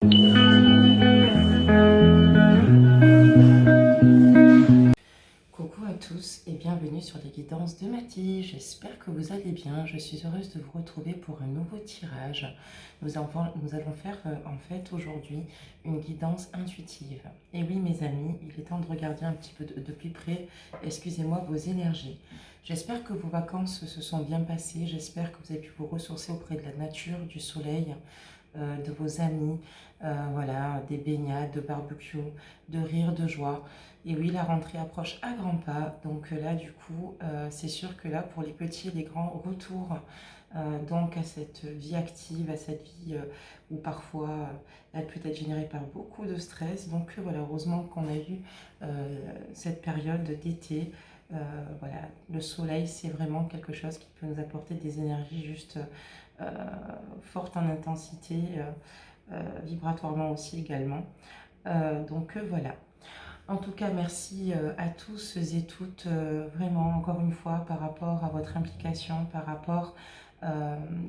Coucou à tous et bienvenue sur les guidances de Mathie. J'espère que vous allez bien. Je suis heureuse de vous retrouver pour un nouveau tirage. Nous allons faire en fait aujourd'hui une guidance intuitive. Et oui mes amis, il est temps de regarder un petit peu de plus près, excusez-moi, vos énergies. J'espère que vos vacances se sont bien passées. J'espère que vous avez pu vous ressourcer auprès de la nature, du soleil, de vos amis, voilà, des baignades, de barbecue, de rire, de joie. Et oui, la rentrée approche à grands pas, donc là du coup, c'est sûr que là pour les petits et les grands, retour donc à cette vie active, à cette vie où parfois elle peut être générée par beaucoup de stress. Donc voilà, heureusement qu'on a eu cette période d'été. Voilà, le soleil c'est vraiment quelque chose qui peut nous apporter des énergies juste fortes en intensité, vibratoirement aussi également. Donc voilà. En tout cas, merci à tous et toutes, vraiment, encore une fois, par rapport à votre implication, par rapport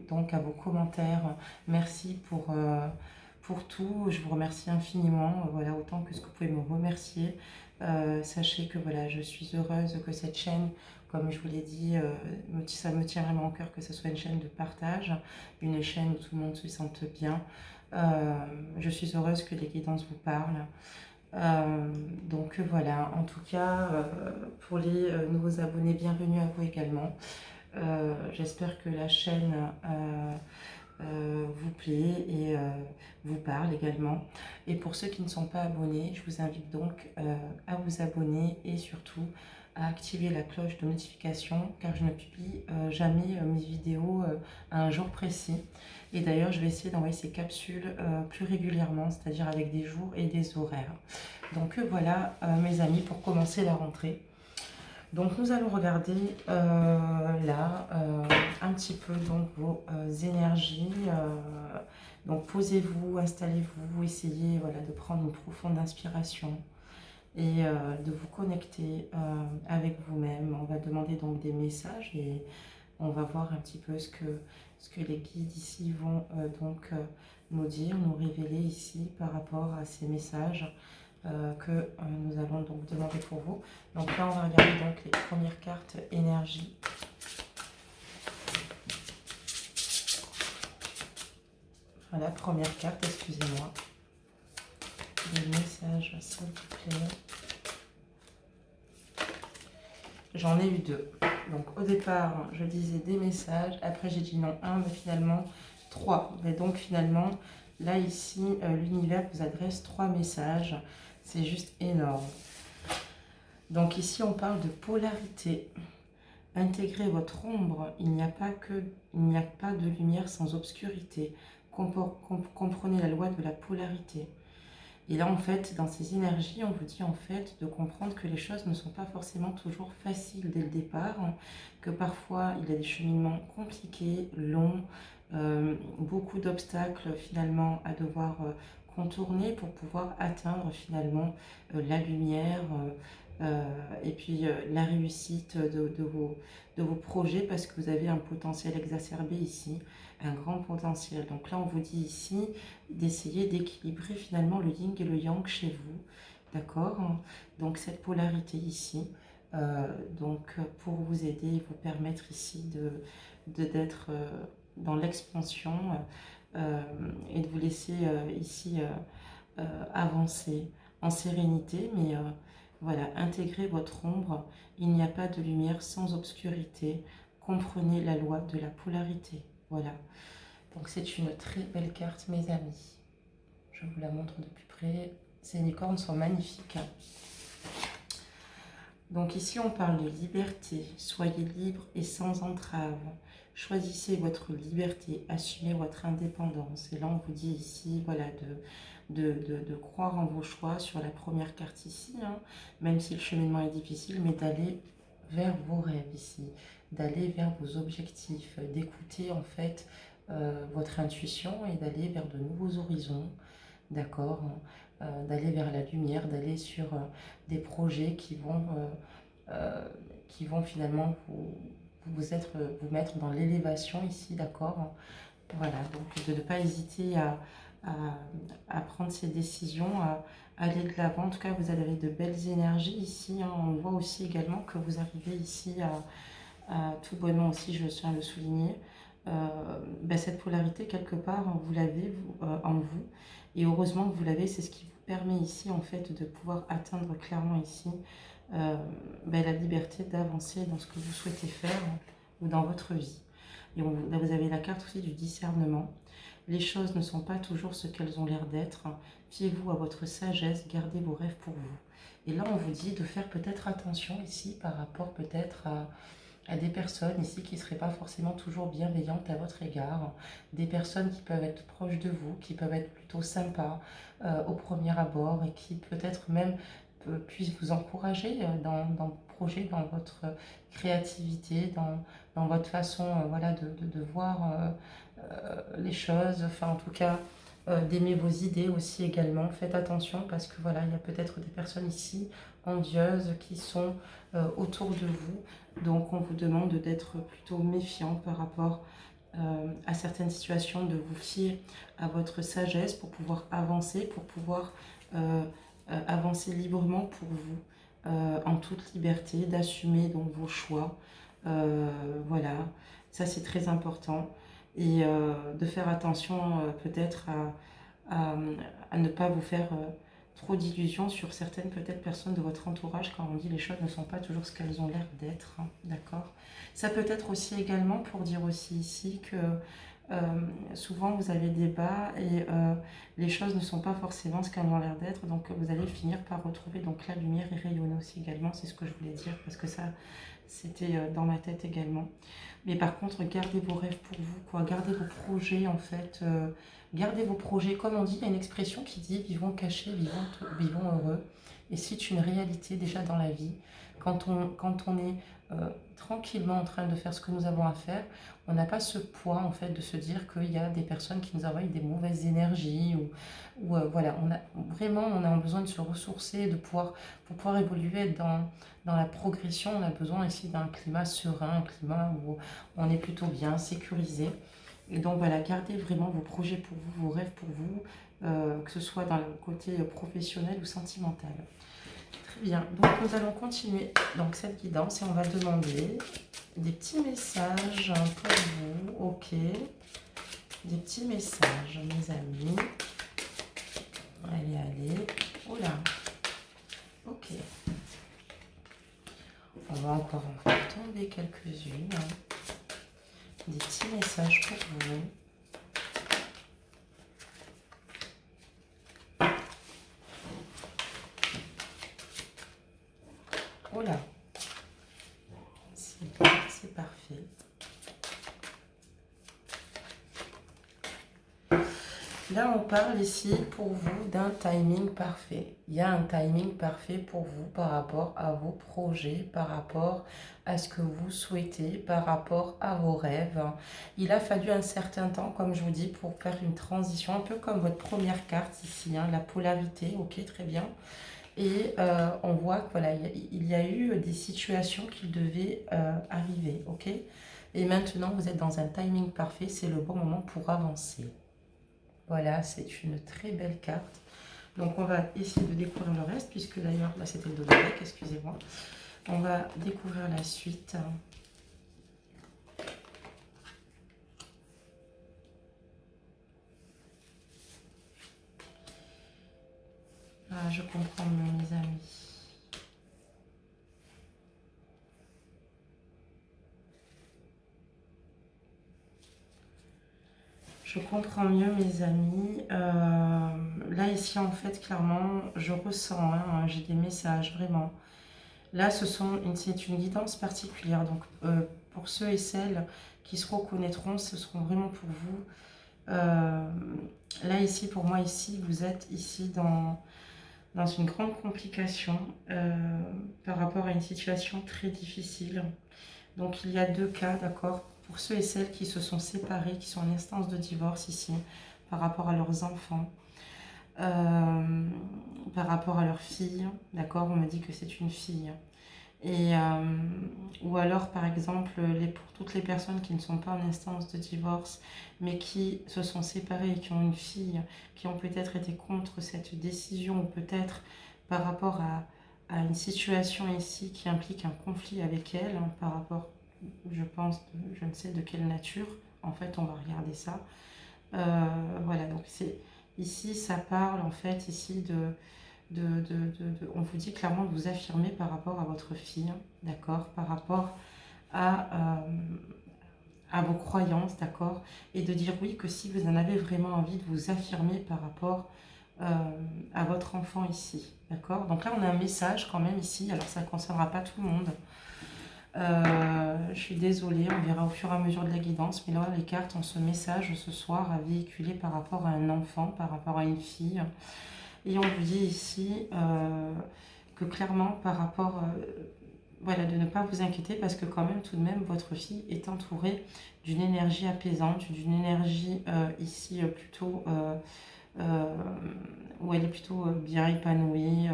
donc à vos commentaires. Merci pour tout. Je vous remercie infiniment, voilà, autant que ce que vous pouvez me remercier. Sachez que voilà, je suis heureuse que cette chaîne, comme je vous l'ai dit, ça me tient vraiment au cœur que ce soit une chaîne de partage, une chaîne où tout le monde se sente bien. Je suis heureuse que les guidances vous parlent. Donc voilà, en tout cas, pour les nouveaux abonnés, bienvenue à vous également. J'espère que la chaîne vous plaît et vous parle également. Et pour ceux qui ne sont pas abonnés, je vous invite donc à vous abonner et surtout à activer la cloche de notification car je ne publie jamais mes vidéos à un jour précis. Et d'ailleurs, je vais essayer d'envoyer ces capsules plus régulièrement, c'est-à-dire avec des jours et des horaires. Donc voilà mes amis, pour commencer la rentrée. Donc nous allons regarder là un petit peu donc vos énergies. Donc posez-vous, installez-vous, essayez voilà, de prendre une profonde inspiration et de vous connecter avec vous-même. On va demander donc des messages et on va voir un petit peu ce que les guides ici vont nous dire, nous révéler ici par rapport à ces messages que nous allons donc demander pour vous. Donc là, on va regarder donc les premières cartes énergie. Voilà, première carte, excusez-moi. Des messages, s'il vous plaît. J'en ai eu deux. Donc au départ, je disais des messages. Après, j'ai dit non, un, mais finalement, trois. Mais donc finalement, là, ici, l'univers vous adresse trois messages. C'est juste énorme. Donc ici, on parle de polarité. Intégrez votre ombre. Il n'y a pas de lumière sans obscurité. Comprenez la loi de la polarité. Et là, en fait, dans ces énergies, on vous dit en fait de comprendre que les choses ne sont pas forcément toujours faciles dès le départ, hein, que parfois il y a des cheminements compliqués, longs, beaucoup d'obstacles finalement à devoir contourner pour pouvoir atteindre finalement la lumière et puis la réussite de vos projets parce que vous avez un potentiel exacerbé ici, un grand potentiel. Donc là, on vous dit ici d'essayer d'équilibrer finalement le yin et le yang chez vous, d'accord? Donc cette polarité ici, donc pour vous aider, vous permettre ici d'être dans l'expansion et de vous laisser ici avancer en sérénité, mais voilà, intégrez votre ombre. Il n'y a pas de lumière sans obscurité. Comprenez la loi de la polarité. Voilà. Donc c'est une très belle carte, mes amis. Je vous la montre de plus près. Ces licornes sont magnifiques. Donc ici, on parle de liberté. Soyez libre et sans entrave. Choisissez votre liberté. Assumez votre indépendance. Et là, on vous dit ici, voilà, de croire en vos choix sur la première carte ici, hein, même si le cheminement est difficile, mais d'aller vers vos rêves ici, d'aller vers vos objectifs, d'écouter en fait votre intuition et d'aller vers de nouveaux horizons, d'accord, d'aller vers la lumière, d'aller sur des projets qui vont finalement vous mettre dans l'élévation ici, d'accord. Voilà, donc de ne pas hésiter à prendre ces décisions, à aller de l'avant. En tout cas, vous avez de belles énergies ici, hein. On voit aussi également que vous arrivez ici tout bonnement aussi, je tiens à le souligner. Cette polarité, quelque part, vous l'avez en vous. Et heureusement que vous l'avez, c'est ce qui vous permet ici, en fait, de pouvoir atteindre clairement ici la liberté d'avancer dans ce que vous souhaitez faire, hein, ou dans votre vie. Et là, vous avez la carte aussi du discernement. Les choses ne sont pas toujours ce qu'elles ont l'air d'être. Fiez-vous à votre sagesse, gardez vos rêves pour vous. Et là, on vous dit de faire peut-être attention ici par rapport peut-être à des personnes ici qui ne seraient pas forcément toujours bienveillantes à votre égard, des personnes qui peuvent être proches de vous, qui peuvent être plutôt sympas au premier abord et qui peut-être même puissent vous encourager dans vos projets, dans votre créativité, dans votre façon voilà, de voir les choses, enfin en tout cas d'aimer vos idées aussi également. Faites attention parce que voilà, il y a peut-être des personnes ici envieuses qui sont autour de vous. Donc on vous demande d'être plutôt méfiant par rapport à certaines situations, de vous fier à votre sagesse pour pouvoir avancer, pour pouvoir avancer librement pour vous, en toute liberté, d'assumer donc vos choix. Voilà, ça c'est très important. Et de faire attention peut-être à ne pas vous faire trop d'illusions sur certaines peut-être personnes de votre entourage quand on dit les choses ne sont pas toujours ce qu'elles ont l'air d'être, hein, d'accord. Ça peut être aussi également pour dire aussi ici que souvent vous avez des bas et les choses ne sont pas forcément ce qu'elles ont l'air d'être, donc vous allez finir par retrouver donc la lumière et rayonner aussi également, c'est ce que je voulais dire parce que ça c'était dans ma tête également. Mais par contre, gardez vos rêves pour vous, quoi. Gardez vos projets, en fait. Gardez vos projets. Comme on dit, il y a une expression qui dit vivons cachés, vivons heureux. Et c'est une réalité déjà dans la vie. Quand on est tranquillement en train de faire ce que nous avons à faire, on n'a pas ce poids, en fait, de se dire qu'il y a des personnes qui nous envoient des mauvaises énergies. Ou voilà, on a besoin de se ressourcer, pour pouvoir évoluer dans la progression. On a besoin ici d'un climat serein, un climat où on est plutôt bien sécurisé. Et donc voilà, gardez vraiment vos projets pour vous, vos rêves pour vous, que ce soit dans le côté professionnel ou sentimental. Très bien, donc nous allons continuer donc cette guidance et on va demander des petits messages pour vous, ok. Des petits messages, mes amis. Allez, oula, ok. On va encore en faire tomber quelques-unes. Des petits messages pour vous. Oh là, c'est bon, c'est parfait. Là, on parle ici pour vous d'un timing parfait. Il y a un timing parfait pour vous par rapport à vos projets, par rapport à ce que vous souhaitez, par rapport à vos rêves. Il a fallu un certain temps, comme je vous dis, pour faire une transition, un peu comme votre première carte ici, hein, la polarité, ok, très bien. Et on voit que voilà, il y a eu des situations qui devaient arriver, ok. Et maintenant, vous êtes dans un timing parfait, c'est le bon moment pour avancer. Voilà, c'est une très belle carte. Donc on va essayer de découvrir le reste, puisque d'ailleurs, là c'était le dos de deck, excusez-moi. On va découvrir la suite. Ah, je comprends mieux, mes amis. Je comprends mieux, mes amis. Là, ici, en fait, clairement, je ressens, hein, j'ai des messages, vraiment. Là, c'est une guidance particulière. Donc, pour ceux et celles qui se reconnaîtront, ce seront vraiment pour vous. Là, ici, pour moi, ici, vous êtes ici dans une grande complication par rapport à une situation très difficile. Donc, il y a deux cas, d'accord? Pour ceux et celles qui se sont séparés, qui sont en instance de divorce ici, par rapport à leurs enfants, par rapport à leur fille, d'accord? On me dit que c'est une fille. Et, ou alors, par exemple, pour toutes les personnes qui ne sont pas en instance de divorce, mais qui se sont séparées et qui ont une fille, qui ont peut-être été contre cette décision, ou peut-être par rapport à une situation ici qui implique un conflit avec elle, hein, par rapport, je pense, je ne sais de quelle nature, en fait, on va regarder ça. Voilà, donc c'est ici, ça parle, en fait, ici on vous dit clairement de vous affirmer par rapport à votre fille, hein, d'accord, par rapport à vos croyances, d'accord, et de dire oui que si vous en avez vraiment envie, de vous affirmer par rapport euh, à votre enfant ici, d'accord. Donc là, on a un message quand même ici, alors ça ne concernera pas tout le monde. Je suis désolée, on verra au fur et à mesure de la guidance, mais là, les cartes ont ce message ce soir à véhiculer par rapport à un enfant, par rapport à une fille. Et on vous dit ici que clairement, par rapport, voilà, de ne pas vous inquiéter parce que quand même, tout de même, votre fille est entourée d'une énergie apaisante, d'une énergie ici plutôt, où elle est plutôt bien épanouie,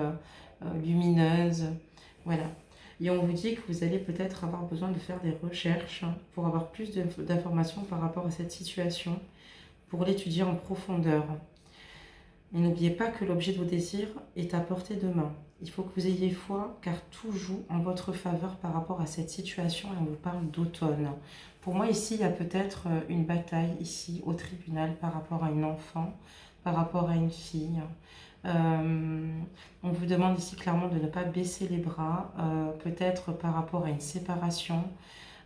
lumineuse, voilà. Et on vous dit que vous allez peut-être avoir besoin de faire des recherches, hein, pour avoir plus d'informations par rapport à cette situation, pour l'étudier en profondeur. Mais n'oubliez pas que l'objet de vos désirs est à portée de main. Il faut que vous ayez foi car tout joue en votre faveur par rapport à cette situation et on vous parle d'automne. Pour moi ici, il y a peut-être une bataille ici au tribunal par rapport à une enfant, par rapport à une fille. On vous demande ici clairement de ne pas baisser les bras, peut-être par rapport à une séparation,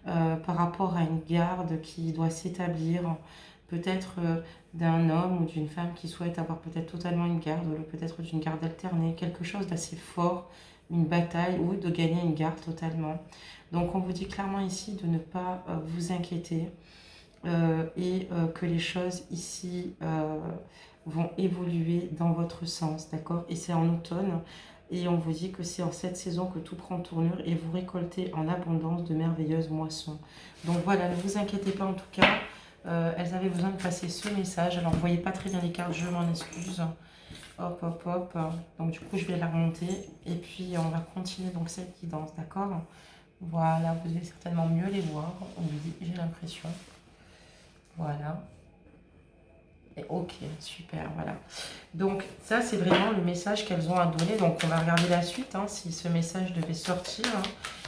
par rapport à une garde qui doit s'établir, peut-être d'un homme ou d'une femme qui souhaite avoir peut-être totalement une garde, ou peut-être d'une garde alternée, quelque chose d'assez fort, une bataille ou de gagner une garde totalement. Donc on vous dit clairement ici de ne pas vous inquiéter et que les choses ici vont évoluer dans votre sens, d'accord. Et c'est en automne. Et on vous dit que c'est en cette saison que tout prend tournure et vous récoltez en abondance de merveilleuses moissons. Donc voilà, ne vous inquiétez pas en tout cas. Elles avaient besoin de passer ce message. Alors, vous ne voyez pas très bien les cartes, je m'en excuse. Hop, hop, hop. Donc, du coup, je vais la remonter. Et puis, on va continuer donc cette guidance, d'accord? Voilà, vous devez certainement mieux les voir. On vous dit, j'ai l'impression. Voilà. Et ok, super, voilà. Donc, ça, c'est vraiment le message qu'elles ont à donner. Donc, on va regarder la suite, hein, si ce message devait sortir, hein.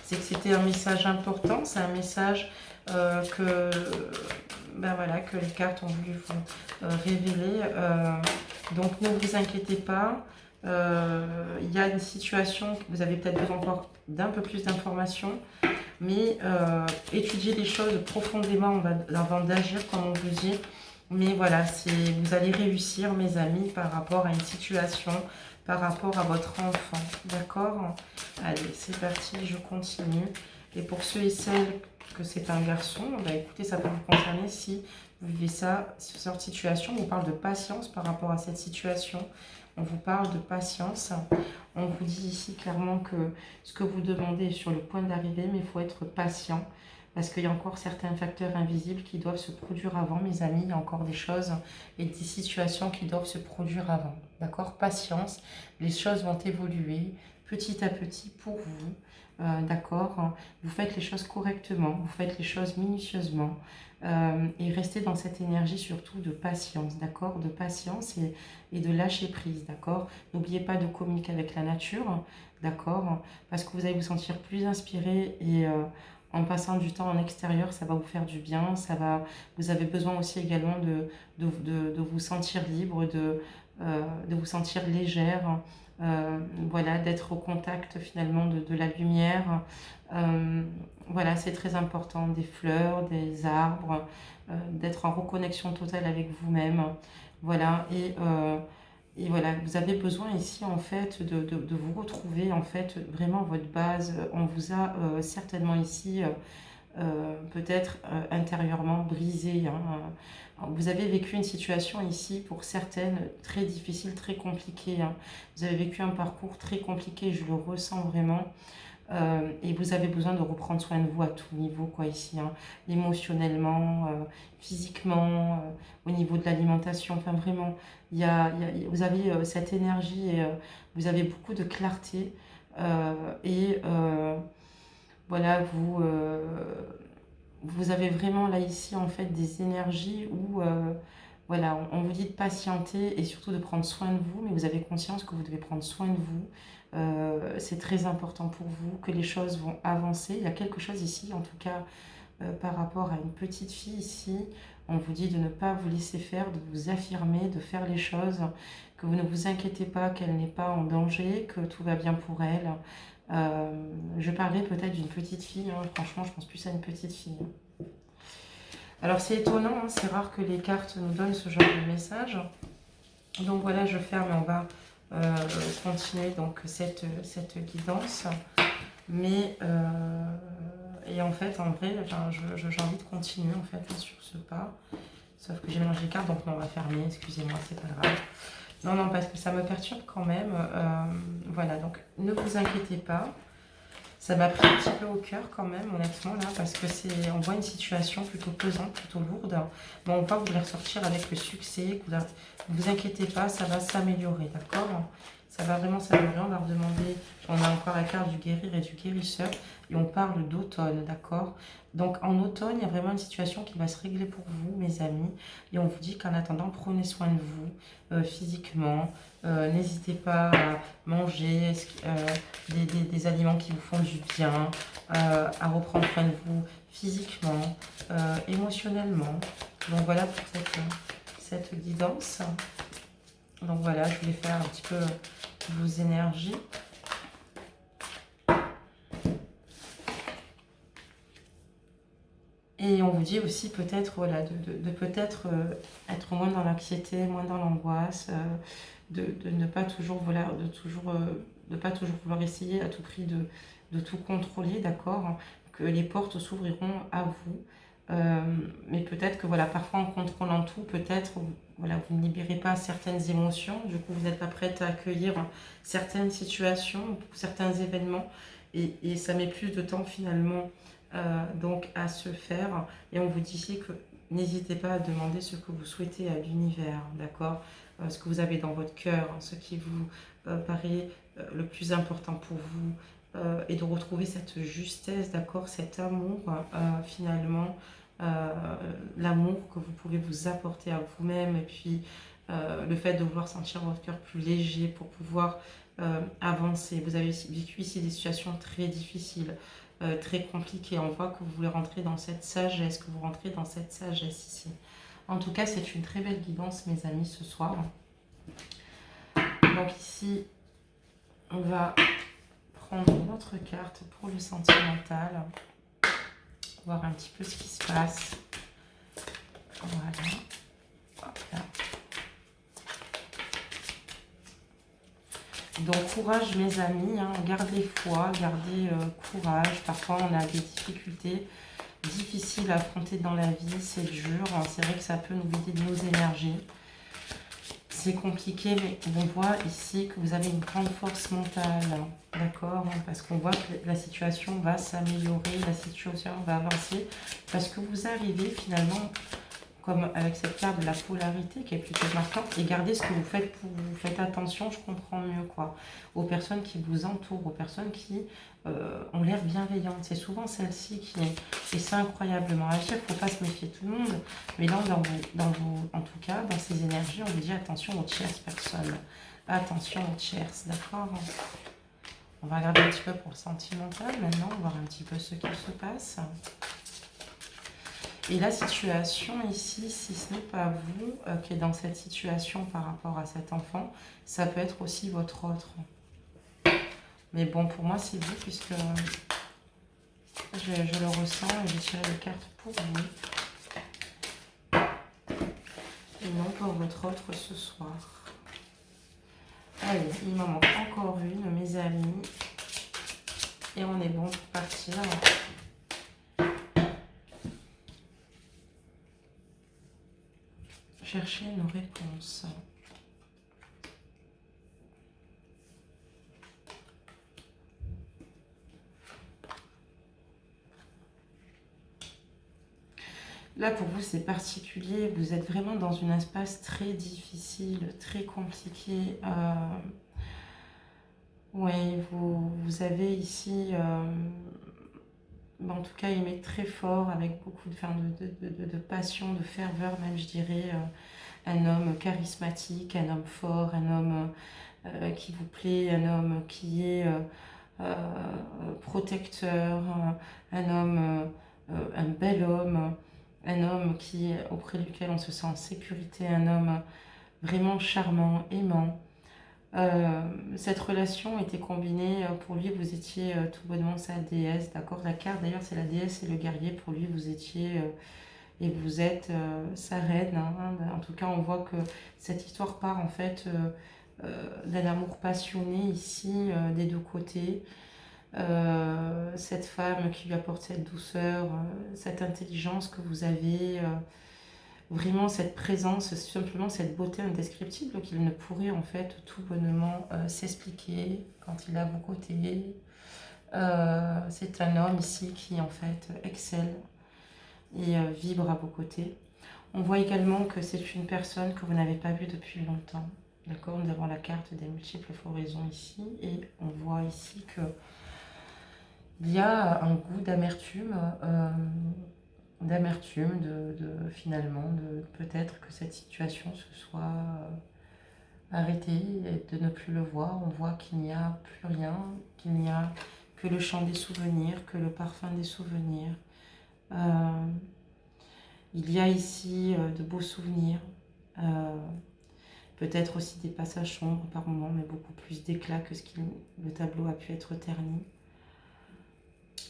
C'est que c'était un message important. C'est un message ben voilà, que les cartes ont voulu vous révéler. Donc, ne vous inquiétez pas. Il y a une situation que vous avez peut-être besoin encore d'un peu plus d'informations. Mais étudiez les choses profondément avant d'agir, comme on vous dit. Mais voilà, vous allez réussir, mes amis, par rapport à une situation, par rapport à votre enfant. D'accord? Allez, c'est parti, je continue. Et pour ceux et celles que c'est un garçon, bah écoutez, ça peut vous concerner si vous vivez ça, cette situation. On vous parle de patience par rapport à cette situation. On vous parle de patience. On vous dit ici clairement que ce que vous demandez est sur le point d'arriver, mais il faut être patient. Parce qu'il y a encore certains facteurs invisibles qui doivent se produire avant, mes amis. Il y a encore des choses et des situations qui doivent se produire avant. D'accord? Patience. Les choses vont évoluer petit à petit pour vous. D'accord? Vous faites les choses correctement. Vous faites les choses minutieusement. Et restez dans cette énergie surtout de patience. D'accord? De patience et de lâcher prise. D'accord? N'oubliez pas de communiquer avec la nature. D'accord? Parce que vous allez vous sentir plus inspiré et en passant du temps en extérieur, ça va vous faire du bien, vous avez besoin aussi également de vous sentir libre, de vous sentir légère, voilà, d'être au contact finalement de la lumière. Voilà, c'est très important, des fleurs, des arbres, d'être en reconnexion totale avec vous-même. Voilà, et voilà, vous avez besoin ici en fait de vous retrouver en fait vraiment votre base. On vous a certainement ici peut-être intérieurement brisé, hein. Vous avez vécu une situation ici pour certaines très difficile, très compliquée, hein. Vous avez vécu un parcours très compliqué, je le ressens vraiment. Et vous avez besoin de reprendre soin de vous à tout niveau, quoi, ici, hein. Émotionnellement, physiquement, au niveau de l'alimentation, enfin vraiment, vous avez cette énergie et vous avez beaucoup de clarté. Et voilà, vous avez vraiment là ici en fait des énergies où voilà, on vous dit de patienter et surtout de prendre soin de vous, mais vous avez conscience que vous devez prendre soin de vous. C'est très important pour vous, que les choses vont avancer. Il y a quelque chose ici, en tout cas, par rapport à une petite fille ici. On vous dit de ne pas vous laisser faire, de vous affirmer, de faire les choses, que vous ne vous inquiétez pas qu'elle n'est pas en danger, que tout va bien pour elle. Je parlais peut-être d'une petite fille, hein. Franchement, je pense plus à une petite fille. Alors c'est étonnant, hein, c'est rare que les cartes nous donnent ce genre de message. Donc voilà, je ferme et on va continuer donc cette guidance. Mais et en fait, en vrai, enfin, j'ai envie de continuer en fait sur ce pas. Sauf que j'ai mélangé les cartes, donc non, on va fermer, excusez-moi, c'est pas grave. Non, non, parce que ça me perturbe quand même. Voilà, donc ne vous inquiétez pas. Ça m'a pris un petit peu au cœur quand même, honnêtement, là, parce que on voit une situation plutôt pesante, plutôt lourde. Mais on voit que vous allez ressortir avec le succès. Ne vous inquiétez pas, ça va s'améliorer, d'accord? Ça va vraiment s'améliorer. On va redemander, on a encore la carte du guérir et du guérisseur. Et on parle d'automne, d'accord? Donc en automne, il y a vraiment une situation qui va se régler pour vous, mes amis. Et on vous dit qu'en attendant, prenez soin de vous physiquement. N'hésitez pas à manger des aliments qui vous font du bien, à reprendre soin de vous physiquement, émotionnellement. Donc voilà pour cette guidance. Donc voilà, je voulais faire un petit peu vos énergies. Et on vous dit aussi peut-être voilà, de peut-être être moins dans l'anxiété, moins dans l'angoisse, de ne pas toujours, voilà, de pas toujours vouloir essayer à tout prix de tout contrôler, d'accord? Que les portes s'ouvriront à vous. Mais peut-être que voilà, parfois en contrôlant tout, peut-être voilà, vous ne libérez pas certaines émotions, du coup vous n'êtes pas prête à accueillir certaines situations, certains événements, et ça met plus de temps finalement donc à se faire. Et on vous dit ici que n'hésitez pas à demander ce que vous souhaitez à l'univers, d'accord? Ce que vous avez dans votre cœur, ce qui vous paraît le plus important pour vous, et de retrouver cette justesse, d'accord? Cet amour finalement, l'amour que vous pouvez vous apporter à vous-même, et puis le fait de vouloir sentir votre cœur plus léger pour pouvoir avancer. Vous avez vécu ici des situations très difficiles, très compliquées. On voit que vous voulez rentrer dans cette sagesse, que vous rentrez dans cette sagesse ici. En tout cas, c'est une très belle guidance, mes amis, ce soir. Donc ici, on va prendre une autre carte pour le sentimental. Voir un petit peu ce qui se passe. Voilà. Hop là. Donc courage mes amis, hein, gardez foi, gardez courage. Parfois on a des difficultés difficiles à affronter dans la vie, c'est dur. C'est vrai que ça peut nous vider de nos énergies. C'est compliqué, mais on voit ici que vous avez une grande force mentale, d'accord? Parce qu'on voit que la situation va s'améliorer, la situation va avancer, parce que vous arrivez finalement, comme avec cette carte de la polarité qui est plutôt marquante, et gardez ce que vous faites pour vous. Faites attention, je comprends mieux, quoi, aux personnes qui vous entourent, aux personnes qui ont l'air bienveillantes. C'est souvent celle-ci qui est, et c'est incroyablement agir. Il ne faut pas se méfier de tout le monde, mais là, en tout cas, dans ces énergies, on vous dit attention aux tierces personnes. Attention aux tierces, d'accord? On va regarder un petit peu pour le sentimental maintenant, voir un petit peu ce qu'il se passe. Et la situation ici, si ce n'est pas vous qui êtes dans cette situation par rapport à cet enfant, ça peut être aussi votre autre. Mais bon, pour moi, c'est vous, puisque je le ressens et j'ai tiré les cartes pour vous. Et non pour votre autre ce soir. Allez, il m'en manque encore une, mes amis. Et on est bon pour partir. Chercher nos réponses. Là, pour vous, c'est particulier. Vous êtes vraiment dans un espace très difficile, très compliqué. Oui, vous avez ici en tout cas aimer très fort, avec beaucoup de passion, de ferveur même, je dirais. Un homme charismatique, un homme fort, un homme qui vous plaît, un homme qui est protecteur, un homme, un bel homme, un homme auprès duquel on se sent en sécurité, un homme vraiment charmant, aimant. Cette relation était combinée, pour lui vous étiez tout bonnement sa déesse, d'accord. La carte d'ailleurs c'est la déesse et le guerrier, pour lui vous étiez et vous êtes sa reine, hein. En tout cas on voit que cette histoire part en fait d'un amour passionné ici des deux côtés. Cette femme qui lui apporte cette douceur, cette intelligence que vous avez, vraiment cette présence, simplement cette beauté indescriptible qu'il ne pourrait en fait tout bonnement s'expliquer quand il est à vos côtés. C'est un homme ici qui en fait excelle et vibre à vos côtés. On voit également que c'est une personne que vous n'avez pas vue depuis longtemps. D'accord, nous avons la carte des multiples floraisons ici et on voit ici que il y a un goût d'amertume, finalement, peut-être que cette situation se soit arrêtée et de ne plus le voir. On voit qu'il n'y a plus rien, qu'il n'y a que le chant des souvenirs, que le parfum des souvenirs. Il y a ici de beaux souvenirs, peut-être aussi des passages sombres par moments, mais beaucoup plus d'éclat que le tableau a pu être terni.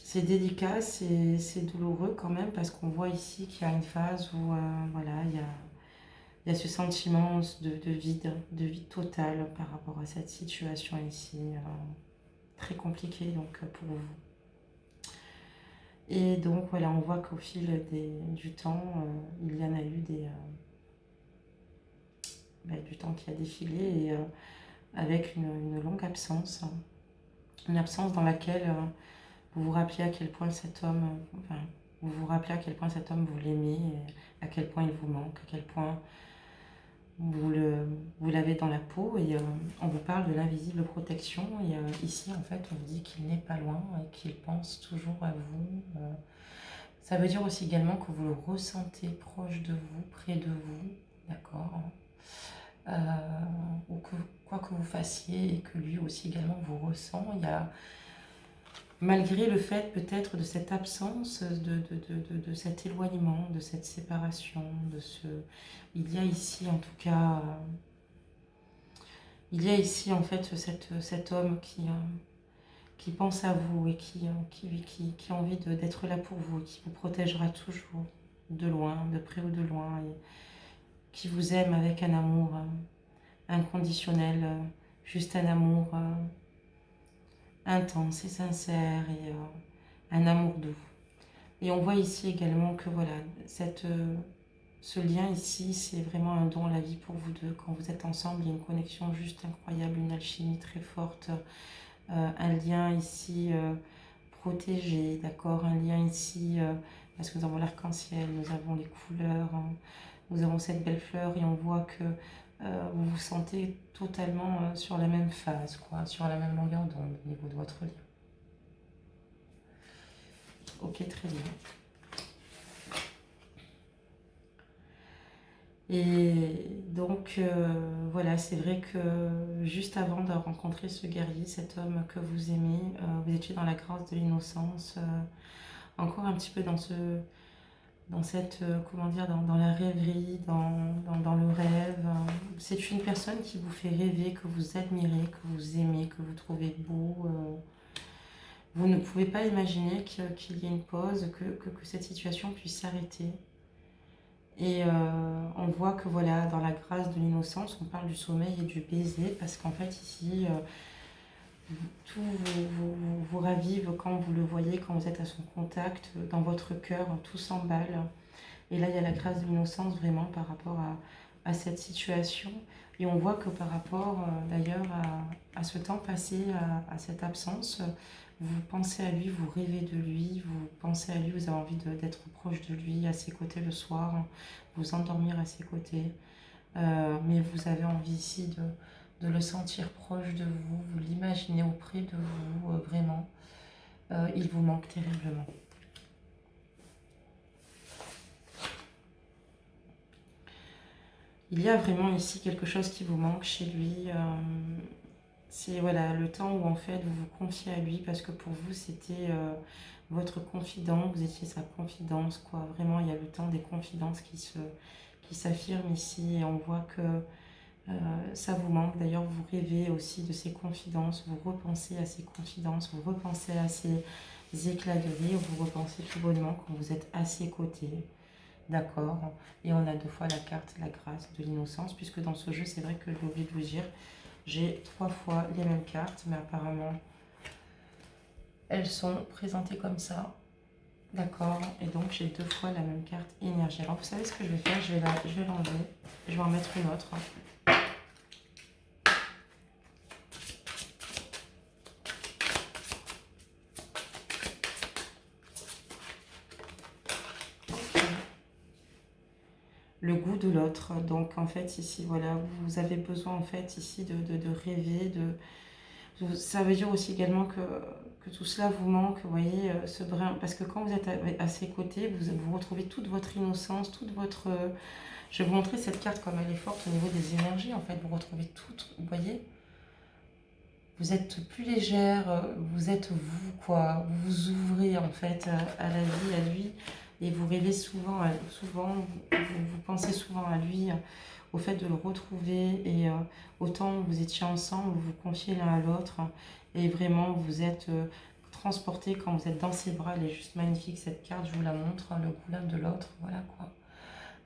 C'est délicat, c'est douloureux quand même, parce qu'on voit ici qu'il y a une phase où voilà, il y a ce sentiment de vide total par rapport à cette situation ici, très compliquée donc, pour vous. Et donc voilà, on voit qu'au fil du temps, il y en a eu du temps qui a défilé, et avec une longue absence, une absence dans laquelle vous vous rappelez à quel point cet homme, vous vous rappelez à quel point cet homme vous l'aimez, à quel point il vous manque, à quel point vous l'avez dans la peau, et on vous parle de l'invisible protection, et ici en fait on vous dit qu'il n'est pas loin et qu'il pense toujours à vous. Ça veut dire aussi également que vous le ressentez proche de vous, près de vous, d'accord, ou que quoi que vous fassiez et que lui aussi également vous ressent. Il y a, malgré le fait peut-être de cette absence, de cet éloignement, de cette séparation, il y a ici en tout cas, il y a ici en fait cet homme qui pense à vous et qui a envie d'être là pour vous, qui vous protégera toujours, de loin, de près ou de loin, et qui vous aime avec un amour inconditionnel, juste un amour intense et sincère, et un amour doux. Et on voit ici également que voilà, ce lien ici, c'est vraiment un don à la vie pour vous deux. Quand vous êtes ensemble, il y a une connexion juste incroyable, une alchimie très forte, un lien ici protégé, d'accord, un lien ici, parce que nous avons l'arc-en-ciel, nous avons les couleurs, hein, nous avons cette belle fleur, et on voit que vous vous sentez totalement sur la même phase, quoi, sur la même longueur d'onde au niveau de votre lien. Ok, très bien. Et donc, voilà, c'est vrai que juste avant de rencontrer ce guerrier, cet homme que vous aimez, vous étiez dans la grâce de l'innocence, encore un petit peu dans cette, comment dire, dans la rêverie, dans le rêve. C'est une personne qui vous fait rêver, que vous admirez, que vous aimez, que vous trouvez beau. Vous ne pouvez pas imaginer qu'il y ait une pause, que cette situation puisse s'arrêter. Et on voit que voilà, dans la grâce de l'innocence, on parle du sommeil et du baiser, parce qu'en fait ici, tout vous ravive quand vous le voyez, quand vous êtes à son contact, dans votre cœur, tout s'emballe. Et là, il y a la grâce de l'innocence vraiment par rapport à cette situation. Et on voit que par rapport d'ailleurs à ce temps passé, à cette absence, vous pensez à lui, vous rêvez de lui, vous pensez à lui, vous avez envie d'être proche de lui, à ses côtés le soir, vous endormir à ses côtés. Mais vous avez envie ici de le sentir proche de vous, vous l'imaginez auprès de vous, vraiment. Il vous manque terriblement. Il y a vraiment ici quelque chose qui vous manque chez lui. C'est voilà, le temps où en fait vous vous confiez à lui parce que pour vous c'était votre confident, vous étiez sa confidence quoi. Vraiment il y a le temps des confidences qui s'affirment ici et on voit que ça vous manque. D'ailleurs vous rêvez aussi de ces confidences, vous repensez à ces confidences, vous repensez à ces éclats de rire, vous repensez tout bonnement quand vous êtes à ses côtés. D'accord. Et on a deux fois la carte, la grâce de l'innocence, puisque dans ce jeu, c'est vrai que j'ai oublié de vous dire, j'ai 3 fois les mêmes cartes, mais apparemment, elles sont présentées comme ça. D'accord. Et donc, j'ai 2 fois la même carte énergie. Alors, vous savez ce que je vais faire? Je vais l'enlever. Je vais en mettre une autre. Le goût de l'autre. Donc, en fait, ici, voilà, vous avez besoin, en fait, ici, de rêver, ça veut dire aussi également que tout cela vous manque, vous voyez, ce brin. Parce que quand vous êtes à ses côtés, vous retrouvez toute votre innocence, toute votre... je vais vous montrer cette carte comme elle est forte au niveau des énergies, en fait. Vous retrouvez tout, vous voyez. Vous êtes plus légère, vous êtes vous, quoi. Vous vous ouvrez, en fait, à la vie, à lui. Et vous rêvez souvent, vous pensez souvent à lui, au fait de le retrouver. Et autant vous étiez ensemble, vous vous confiez l'un à l'autre. Et vraiment, vous êtes transporté quand vous êtes dans ses bras. Elle est juste magnifique, cette carte, je vous la montre, hein, le goût de l'autre, voilà quoi.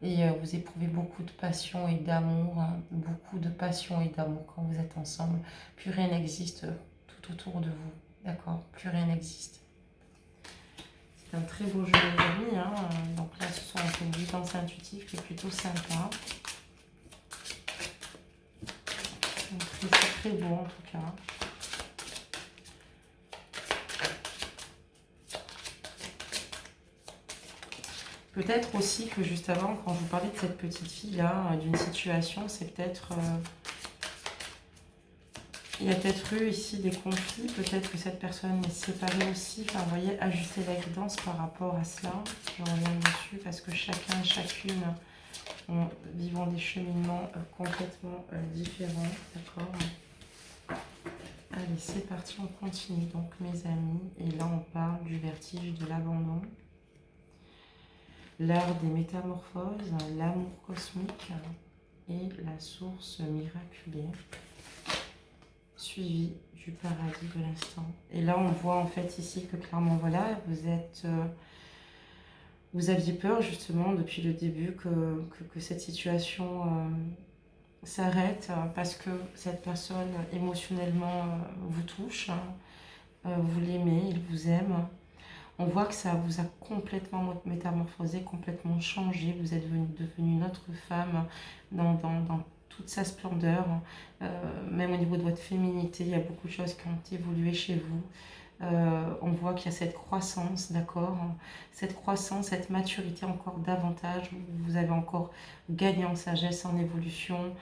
Et vous éprouvez beaucoup de passion et d'amour, hein, beaucoup de passion et d'amour quand vous êtes ensemble. Plus rien n'existe tout autour de vous, d'accord? Plus rien n'existe. C'est un très beau jeu les amis, hein. Donc là ce sont un peu de guidance intuitive qui est plutôt sympa. C'est très beau en tout cas. Peut-être aussi que juste avant, quand je vous parlais de cette petite fille-là, d'une situation, c'est peut-être... il y a peut-être eu ici des conflits, peut-être que cette personne est séparée aussi. Enfin, vous voyez, ajuster la guidance par rapport à cela. Je reviens dessus parce que chacun, chacune, vivons des cheminements complètement différents. D'accord? Allez, c'est parti, on continue donc mes amis. Et là, on parle du vertige, de l'abandon. L'art des métamorphoses, l'amour cosmique et la source miraculée, suivi du paradis de l'instant. Et là, on voit en fait ici que clairement, voilà, vous aviez peur justement depuis le début que cette situation s'arrête parce que cette personne émotionnellement vous touche, vous l'aimez, il vous aime. On voit que ça vous a complètement métamorphosé, complètement changé. Vous êtes devenue une autre femme dans toute sa splendeur. Même au niveau de votre féminité, il y a beaucoup de choses qui ont évolué chez vous. On voit qu'il y a cette croissance, d'accord? Cette croissance, cette maturité encore davantage. Vous avez encore gagné en sagesse, en évolution,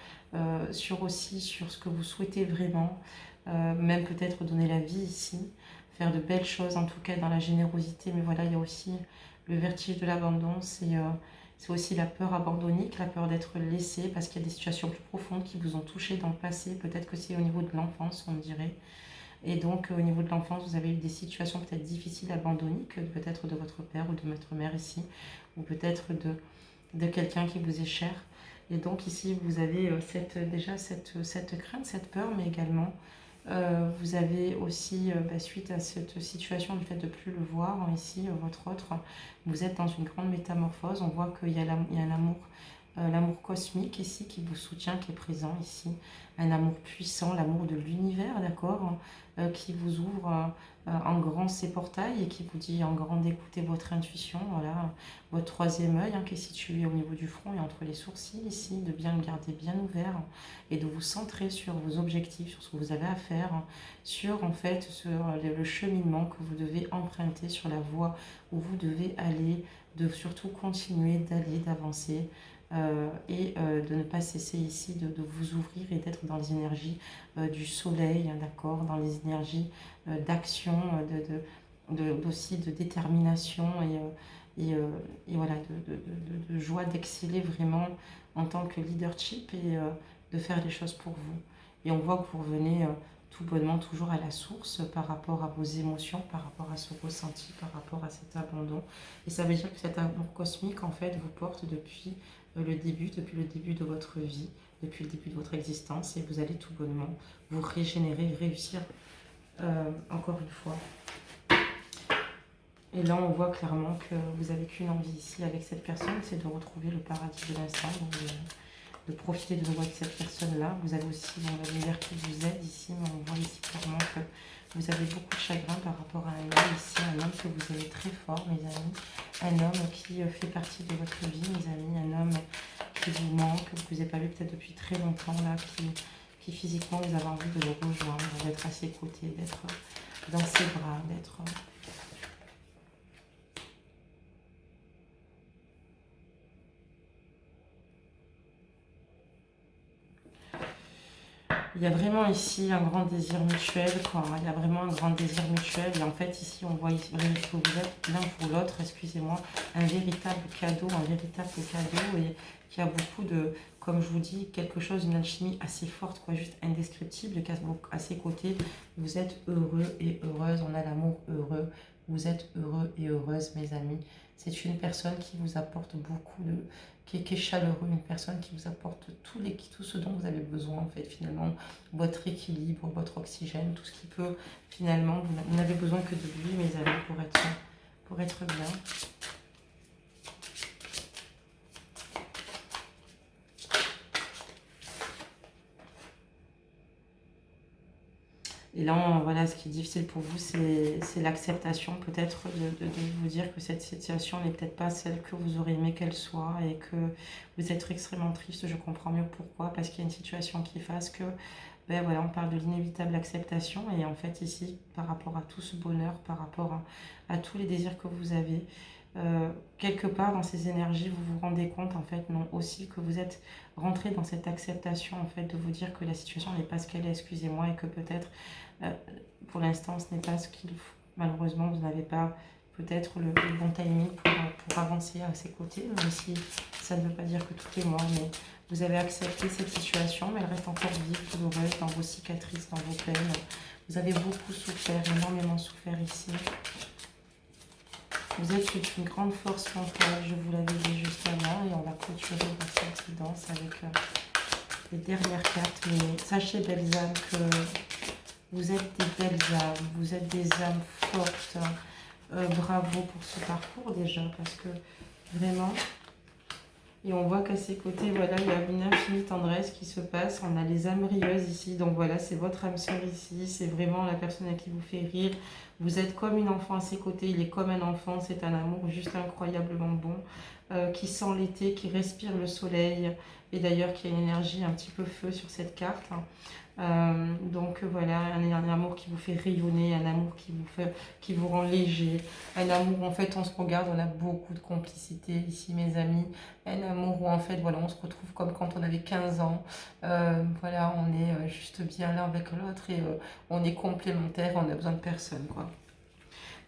sur ce que vous souhaitez vraiment. Même peut-être donner la vie ici. Faire de belles choses, en tout cas dans la générosité. Mais voilà, il y a aussi le vertige de l'abandon. C'est aussi la peur abandonnique, la peur d'être laissé parce qu'il y a des situations plus profondes qui vous ont touché dans le passé. Peut-être que c'est au niveau de l'enfance, on dirait. Et donc, au niveau de l'enfance, vous avez eu des situations peut-être difficiles, abandonniques, peut-être de votre père ou de votre mère ici, ou peut-être de quelqu'un qui vous est cher. Et donc ici, vous avez déjà cette crainte, cette peur, mais également vous avez aussi, suite à cette situation, du fait de ne plus le voir, hein, ici, votre autre, vous êtes dans une grande métamorphose. On voit qu'il y a un amour, l'amour cosmique ici qui vous soutient, qui est présent ici. Un amour puissant, l'amour de l'univers, d'accord, qui vous ouvre en grand ses portails et qui vous dit en grand d'écouter votre intuition, voilà, votre troisième œil qui est situé au niveau du front et entre les sourcils ici, de bien le garder bien ouvert et de vous centrer sur vos objectifs, sur ce que vous avez à faire, sur en fait le cheminement que vous devez emprunter, sur la voie où vous devez aller, de surtout continuer d'aller, d'avancer. Et de ne pas cesser ici de vous ouvrir et d'être dans les énergies du soleil, d'accord, dans les énergies d'action, aussi de détermination et voilà, de joie d'exceller vraiment en tant que leadership et de faire les choses pour vous. Et on voit que vous revenez tout bonnement toujours à la source par rapport à vos émotions, par rapport à ce ressenti, par rapport à cet abandon. Et ça veut dire que cet amour cosmique, en fait, vous porte depuis depuis le début de votre vie, depuis le début de votre existence, et vous allez tout bonnement vous régénérer, réussir encore une fois. Et là, on voit clairement que vous avez qu'une envie ici avec cette personne, c'est de retrouver le paradis de l'instant, de profiter de nouveau avec cette personne-là. Vous avez aussi l'univers qui vous aide ici, mais on voit ici clairement que vous avez beaucoup de chagrin par rapport à un homme ici, un homme que vous aimez très fort, mes amis, un homme qui fait partie de votre vie, mes amis, un homme qui vous manque, que vous n'avez pas vu peut-être depuis très longtemps, là, qui physiquement vous avez envie de le rejoindre, d'être à ses côtés, d'être dans ses bras, d'être... Il y a vraiment ici un grand désir mutuel, quoi. Il y a vraiment un grand désir mutuel. Et en fait, ici, on voit ici, que vous êtes l'un pour l'autre, excusez-moi, un véritable cadeau, et qui a beaucoup de, comme je vous dis, quelque chose, une alchimie assez forte, quoi, juste indescriptible, à ses côtés. Vous êtes heureux et heureuse, on a l'amour heureux. Vous êtes heureux et heureuse, mes amis. C'est une personne qui vous apporte beaucoup de... qui est chaleureux, une personne qui vous apporte tout ce dont vous avez besoin, en fait, finalement, votre équilibre, votre oxygène, tout ce qui peut, finalement, vous n'avez besoin que de lui, mes amis, pour être bien. Et là, voilà, ce qui est difficile pour vous, c'est l'acceptation peut-être de vous dire que cette situation n'est peut-être pas celle que vous aurez aimé qu'elle soit et que vous êtes extrêmement triste. Je comprends mieux pourquoi, parce qu'il y a une situation qui fasse que, ben voilà, on parle de l'inévitable acceptation et en fait ici, par rapport à tout ce bonheur, par rapport à tous les désirs que vous avez, quelque part dans ces énergies, vous vous rendez compte en fait, non, aussi que vous êtes rentré dans cette acceptation en fait de vous dire que la situation n'est pas ce qu'elle est, excusez-moi, et que peut-être pour l'instant ce n'est pas ce qu'il faut. Malheureusement, vous n'avez pas peut-être le bon timing pour avancer à ses côtés, même si ça ne veut pas dire que tout est mort, mais vous avez accepté cette situation, mais elle reste encore vive, douloureuse dans vos cicatrices, dans vos peines. Vous avez beaucoup souffert, énormément souffert ici. Vous êtes une grande force mentale, je vous l'avais dit juste avant, et on va clôturer votre guidance avec les dernières cartes. Mais sachez, belles âmes, que vous êtes des belles âmes, vous êtes des âmes fortes. Bravo pour ce parcours déjà, parce que vraiment... Et on voit qu'à ses côtés, voilà, il y a une infinie tendresse qui se passe. On a les âmes rieuses ici. Donc voilà, c'est votre âme sœur ici. C'est vraiment la personne à qui vous fait rire. Vous êtes comme une enfant à ses côtés. Il est comme un enfant. C'est un amour juste incroyablement bon. Qui sent l'été, qui respire le soleil. Et d'ailleurs, qui a une énergie un petit peu feu sur cette carte. Donc voilà, un amour qui vous fait rayonner, un amour qui vous rend léger, un amour où en fait on se regarde, on a beaucoup de complicité ici mes amis, un amour où en fait voilà on se retrouve comme quand on avait 15 ans, voilà on est juste bien l'un avec l'autre et on est complémentaires, on a besoin de personne quoi.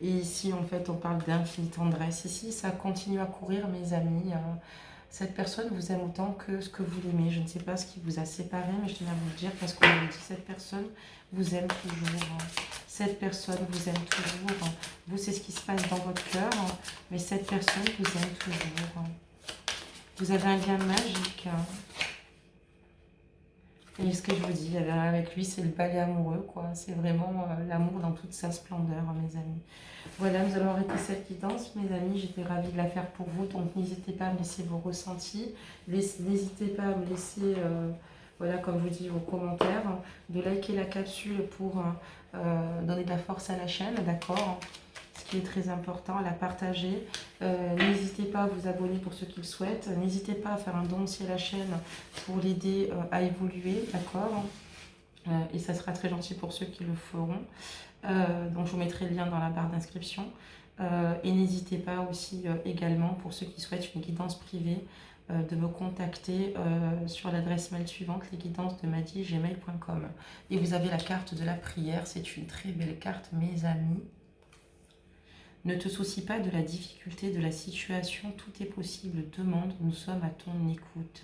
Et ici en fait on parle d'infinie tendresse, ici ça continue à courir mes amis. Cette personne vous aime autant que ce que vous l'aimez. Je ne sais pas ce qui vous a séparé, mais je tenais à vous le dire parce qu'on vous dit cette personne vous aime toujours. Cette personne vous aime toujours. Vous, c'est ce qui se passe dans votre cœur, mais cette personne vous aime toujours. Vous avez un lien magique. Et ce que je vous dis avec lui, c'est le balai amoureux, quoi. C'est vraiment l'amour dans toute sa splendeur, mes amis. Voilà, nous allons arrêter cette guidance, mes amis. J'étais ravie de la faire pour vous. Donc, n'hésitez pas à me laisser vos ressentis. N'hésitez pas à me laisser, voilà, comme je vous dis, vos commentaires. De liker la capsule pour donner de la force à la chaîne, d'accord ? Ce qui est très important, à la partager. N'hésitez pas à vous abonner pour ceux qui le souhaitent. N'hésitez pas à faire un don aussi à la chaîne pour l'aider à évoluer, d'accord ? Et ça sera très gentil pour ceux qui le feront. Donc je vous mettrai le lien dans la barre d'inscription. Et n'hésitez pas aussi également pour ceux qui souhaitent une guidance privée de me contacter sur l'adresse mail suivante, lesguidancesdemadi@gmail.com. Et vous avez la carte de la prière, c'est une très belle carte mes amis. Ne te soucie pas de la difficulté de la situation, tout est possible, demande, nous sommes à ton écoute.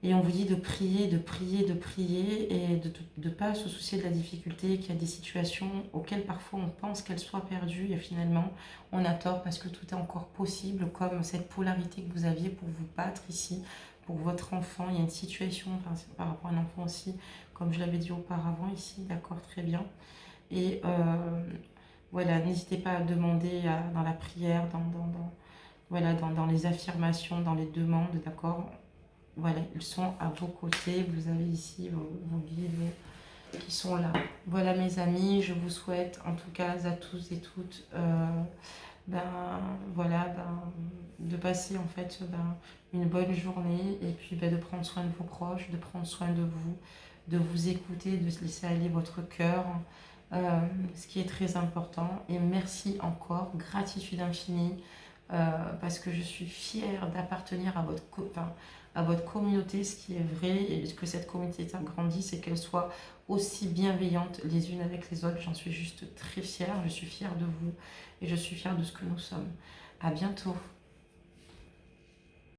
Et on vous dit de prier, de prier, de prier et de ne pas se soucier de la difficulté, qu'il y a des situations auxquelles parfois on pense qu'elles soient perdues et finalement on a tort parce que tout est encore possible, comme cette polarité que vous aviez pour vous battre ici, pour votre enfant. Il y a une situation par rapport à un enfant aussi, comme je l'avais dit auparavant ici, d'accord, très bien. Et voilà, n'hésitez pas à demander dans la prière, voilà, dans les affirmations, dans les demandes, d'accord. Voilà, ils sont à vos côtés. Vous avez ici vos guides qui sont là. Voilà mes amis, je vous souhaite en tout cas à tous et toutes ben, voilà, de passer en fait une bonne journée et puis de prendre soin de vos proches, de prendre soin de vous écouter, de se laisser aller votre cœur, ce qui est très important. Et merci encore, gratitude infinie, parce que je suis fière d'appartenir à votre communauté, ce qui est vrai, et que cette communauté grandisse et qu'elle soit aussi bienveillante les unes avec les autres. J'en suis juste très fière, je suis fière de vous et je suis fière de ce que nous sommes. À bientôt.